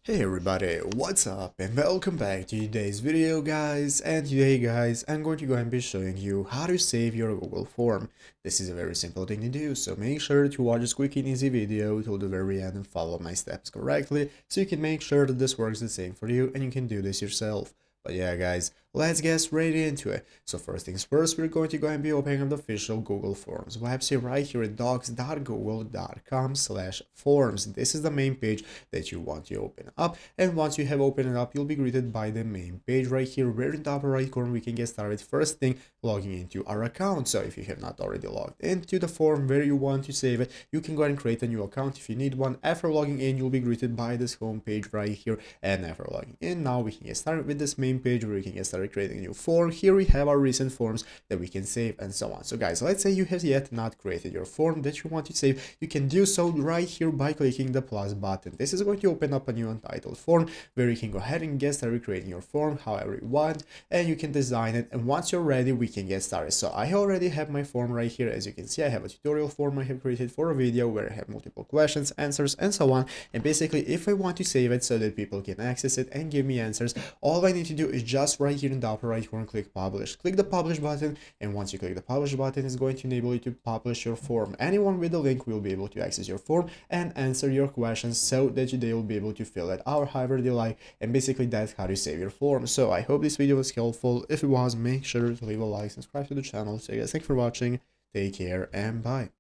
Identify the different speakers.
Speaker 1: Hey everybody, what's up and welcome back to today's video guys. And today guys, I'm going to go and be showing you how to save your Google form. This is a very simple thing to do, so make sure to watch this quick and easy video till the very end and follow my steps correctly so you can make sure that this works the same for you and you can do this yourself. But yeah guys, let's get straight into it. So first things first, we're going to go and be opening up the official Google Forms website right here at docs.google.com/forms. This is the main page that you want to open up, and once you have opened it up, you'll be greeted by the main page right here where in the upper right corner we can get started. First thing, logging into our account. So if you have not already logged into the form where you want to save it, you can go ahead and create a new account if you need one. After logging in, you'll be greeted by this home page right here, and after logging in, now we can get started with this main page where we can get started creating a new form. Here we have our recent forms that we can save and so on. So guys, let's say you have yet not created your form that you want to save. You can do so right here by clicking the plus button. This is going to open up a new untitled form where you can go ahead and get started creating your form however you want, and you can design it, and once you're ready we can get started. So I already have my form right here. As you can see, I have a tutorial form I have created for a video where I have multiple questions, answers, and so on. And basically, if I want to save it so that people can access it and give me answers, all I need to do is just right here in the upper right corner click publish. Click the publish button, and once you click the publish button, it's going to enable you to publish your form. Anyone with the link will be able to access your form and answer your questions so that they will be able to fill it out however they like, and basically that's how to save your form. So I hope this video was helpful. If it was, make sure to leave a like, subscribe to the channel. So guys, thanks for watching, take care, and bye.